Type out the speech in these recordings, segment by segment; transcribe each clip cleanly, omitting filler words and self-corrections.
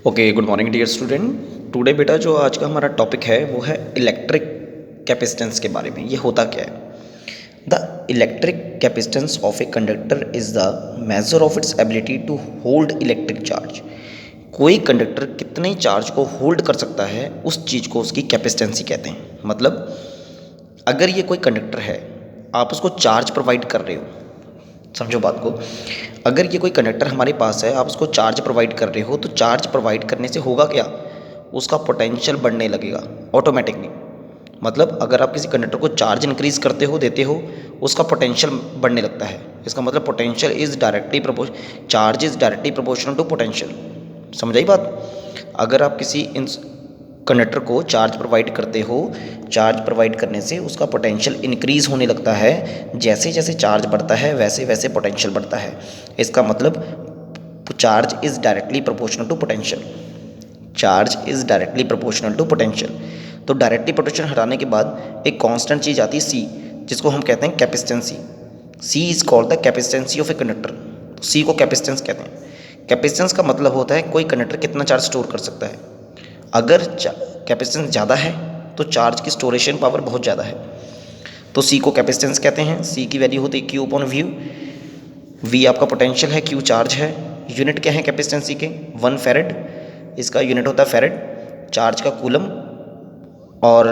Okay, good morning dear student. Today बेटा जो आज का हमारा टॉपिक है वो है इलेक्ट्रिक कैपेसिटेंस के बारे में। ये होता क्या है? The electric capacitance of a conductor is the measure of its ability to hold electric charge. कोई कंडक्टर कितने चार्ज को होल्ड कर सकता है उस चीज़ को उसकी कैपेसिटेंसी कहते हैं। मतलब अगर ये कोई कंडक्टर है, आप उसको चार्ज प्रोवाइड कर रहे हो, समझो बात को। अगर ये कोई कंडक्टर हमारे पास है, आप उसको चार्ज प्रोवाइड कर रहे हो, तो चार्ज प्रोवाइड करने से होगा क्या? उसका पोटेंशियल बढ़ने लगेगा ऑटोमेटिकली। मतलब अगर आप किसी कंडक्टर को चार्ज इंक्रीज करते हो, देते हो, उसका पोटेंशियल बढ़ने लगता है। इसका मतलब potential is directly charge is directly proportional to potential. समझ आई बात? अगर आप किसी कंडक्टर को चार्ज प्रोवाइड करते हो, चार्ज प्रोवाइड करने से उसका पोटेंशियल इंक्रीज होने लगता है। जैसे जैसे चार्ज बढ़ता है वैसे वैसे पोटेंशियल बढ़ता है। इसका मतलब charge is directly proportional to potential. Charge is directly proportional to potential. तो डायरेक्टली पोटेंशियल हटाने के बाद एक कांस्टेंट चीज़ आती है सी, जिसको हम कहते हैं capacitancy. C is called the capacitancy of a conductor. C को कैपेसिटेंस कहते हैं। कैपेसिटेंस का मतलब होता है कोई कंडक्टर कितना चार्ज स्टोर कर सकता है। अगर कैपेसिटेंस ज़्यादा है तो चार्ज की स्टोरेशन पावर बहुत ज़्यादा है, तो सी को कैपेसिटेंस कहते हैं। सी की वैल्यू होती है क्यू अपॉन व्यू। वी आपका पोटेंशियल है, क्यू चार्ज है। यूनिट क्या है कैपेसिटेंसी के? 1 फैरेड। इसका यूनिट होता है फैरेड। चार्ज का कूलम और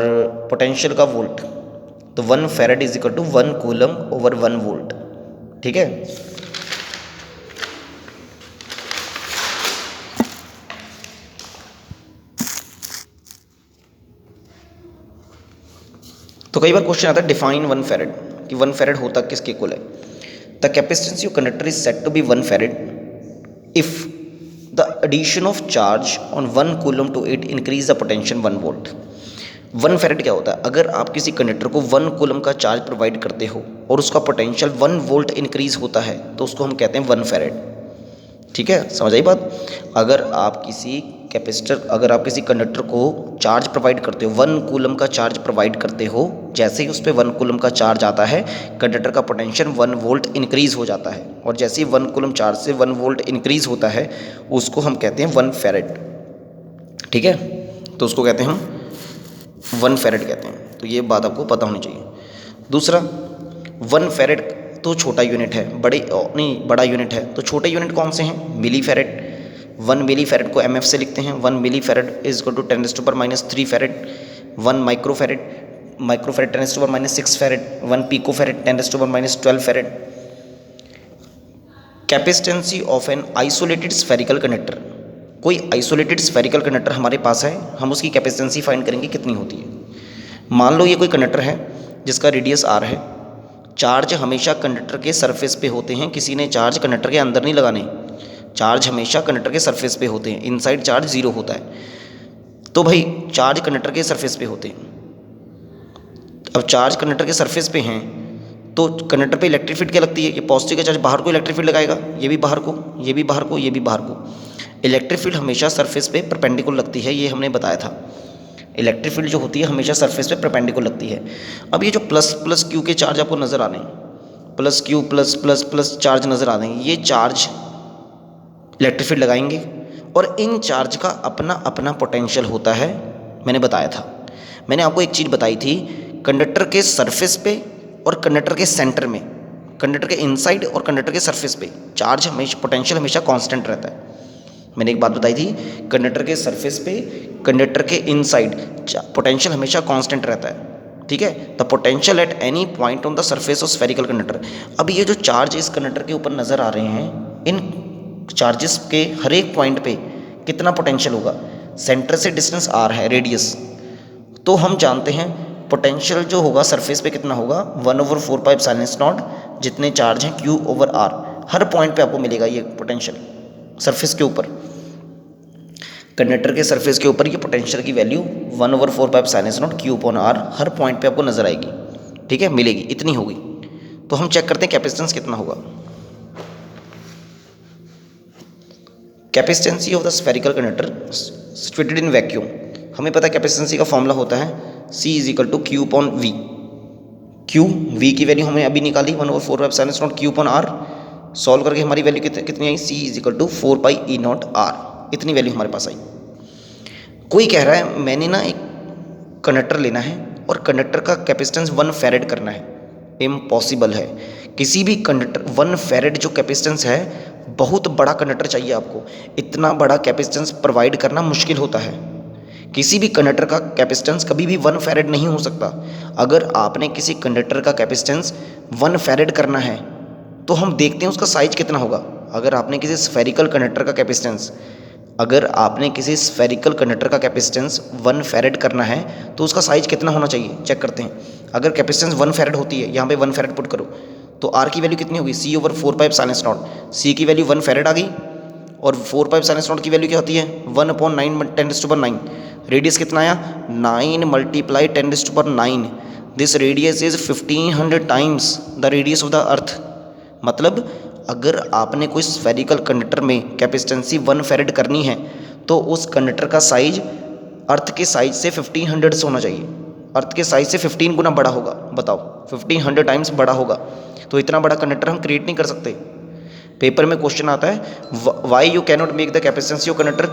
पोटेंशियल का वोल्ट। तो 1 farad is equal to 1 coulomb over 1 volt. ठीक है। तो कई बार क्वेश्चन आता है डिफाइन 1 फैरेड, कि 1 फैरेड होता किसके इक्वल है। The capacitancy of conductor is said to be 1 farad if the addition of charge on 1 coulomb to it increase the potential 1 volt. 1 farad क्या होता है? अगर आप किसी कंडक्टर को 1 कूलम का चार्ज प्रोवाइड करते हो और उसका पोटेंशियल 1 वोल्ट इंक्रीज होता है, तो उसको हम कहते हैं 1 फैरेड। ठीक है, समझ आई बात? अगर आप किसी कंडक्टर को चार्ज प्रोवाइड करते हो, 1 कूलम का चार्ज प्रोवाइड करते हो, जैसे ही उस पर 1 कूलम का चार्ज आता है, कंडक्टर का पोटेंशियल 1 वोल्ट इंक्रीज हो जाता है। और जैसे ही 1 कूलम चार्ज से 1 वोल्ट इंक्रीज होता है, उसको हम कहते हैं 1 फैरेड। ठीक है, तो उसको कहते हैं हम 1 फैरेड कहते हैं। तो ये बात आपको पता होनी चाहिए। दूसरा, 1 फैरेड तो छोटा यूनिट है, बड़ा यूनिट है। तो छोटे यूनिट कौन से हैं? Milli farad. 1 मिली फैरेड को mf से लिखते हैं। 1 milli farad is equal to 10⁻³ farad. 1 micro farad 10⁻⁶ farad. 1 pico farad 10⁻12 farad. Capacitancy of an isolated spherical conductor. कोई आइसोलेटेड स्फेरिकल कंडक्टर हमारे पास है, हम उसकी कैपेसिटेंसी फाइंड करेंगे कितनी होती है। मान लो ये कोई कंडक्टर है जिसका रेडियस r है। चार्ज हमेशा कंडक्टर के सरफेस पे होते हैं, किसी ने चार्ज कंडक्टर के अंदर नहीं लगाने। चार्ज हमेशा कंडक्टर के सरफेस पे होते हैं, इनसाइड चार्ज 0 होता है। तो भाई चार्ज कंडक्टर के सरफेस पे होते हैं। अब चार्ज कंडक्टर के सरफेस पे हैं तो कंडक्टर पे इलेक्ट्रिक फील्ड क्या लगती है? ये पॉजिटिव का चार्ज बाहर को इलेक्ट्रिक फील्ड लगाएगा, ये भी बाहर को, ये भी बाहर को, ये भी बाहर को। इलेक्ट्रिक फील्ड हमेशा सरफेस पे परपेंडिकुलर लगती है, ये हमने बताया था। इलेक्ट्रिक फील्ड जो होती है हमेशा सरफेस पे परपेंडिकुलर लगती है। अब ये जो प्लस प्लस क्यू के चार्ज आपको नज़र आ रहे हैं, plus Q plus plus plus charge नज़र आ रहे हैं, ये चार्ज इलेक्ट्रिक फील्ड लगाएंगे और इन चार्ज का अपना अपना पोटेंशियल होता है। मैंने बताया था, मैंने आपको एक चीज़ बताई थी, कंडक्टर के सरफेस पे और कंडक्टर के सेंटर में, कंडक्टर के इनसाइड और कंडक्टर के सरफेस पे चार्ज हमेशा, पोटेंशियल हमेशा कांस्टेंट रहता है। मैंने एक बात बताई थी, कंडक्टर के सरफेस पे, कंडक्टर के इनसाइड पोटेंशियल हमेशा कांस्टेंट रहता है। ठीक है, the potential at any point on the surface of spherical conductor. अब ये जो चार्ज इस कंडक्टर के ऊपर नज़र आ रहे हैं, इन चार्जेस के हर एक पॉइंट पे कितना पोटेंशियल होगा? सेंटर से डिस्टेंस r है, रेडियस, तो हम जानते हैं पोटेंशियल जो होगा सरफेस पे कितना होगा? 1/4πε0 जितने चार्ज हैं Q/r। हर पॉइंट पे आपको मिलेगा ये पोटेंशियल सरफेस के ऊपर। कंडक्टर के सरफेस के ऊपर ये पोटेंशियल की वैल्यू 1/4πε0 Q/r हर पॉइंट पे आपको नजर आएगी। ठीक है, मिलेगी, इतनी होगी। तो हम चेक करते हैं कैपेसिटेंस कितना होगा। Capacitancy of the spherical conductor situated in vacuum. हमें पता है कैपेसिटेंसी का फॉर्मूला होता है C is equal to Q/V। V की वैल्यू हमने अभी निकाली 1/4πε0 Q/r। सॉल्व करके हमारी वैल्यू कितनी आई? C is equal to 4πE0R। इतनी वैल्यू हमारे पास आई। कोई कह रहा है मैंने ना एक कंडक्टर लेना है और कंडक्टर का कैपेसिटेंस 1 फैरेड करना है। इम्पॉसिबल है। किसी भी कंडक्टर 1 फैरेड जो कैपेसिटेंस है, बहुत बड़ा कंडक्टर चाहिए आपको। इतना बड़ा कैपेसिटेंस प्रोवाइड करना मुश्किल होता है। किसी भी कंडक्टर का कैपेसिटेंस कभी भी 1 फैरेड नहीं हो सकता। अगर आपने किसी कंडक्टर का कैपेसिटेंस 1 फैरेड करना है तो हम देखते हैं उसका साइज कितना होगा। अगर आपने किसी स्फेरिकल कंडक्टर का कैपेसिटेंस 1 फैरेड करना है तो उसका साइज कितना होना चाहिए, चेक करते हैं। अगर कैपेसिटेंस 1 फैरेड होती है, यहाँ पे 1 फैरेड पुट करो, तो आर की वैल्यू कितनी होगी, C/4πε0। सी की वैल्यू 1 फैरेड आ गई और 4πε0 की वैल्यू क्या होती है 1/9 10⁻⁹। रेडियस कितना आया 9 × 10⁻⁹। This radius is 1500 times the radius of the earth. मतलब अगर आपने कोई स्फेरिकल कंडक्टर में कैपेसिटेंसी 1 फैरेड करनी है तो उस कंडक्टर का साइज अर्थ के साइज से 1500 से होना चाहिए। अर्थ के साइज से 15 गुना बड़ा होगा। बताओ 1500 टाइम्स बड़ा होगा, तो इतना बड़ा कंडक्टर हम क्रिएट नहीं कर सकते। पेपर में क्वेश्चन आता है why you cannot make the capacitancy of conductor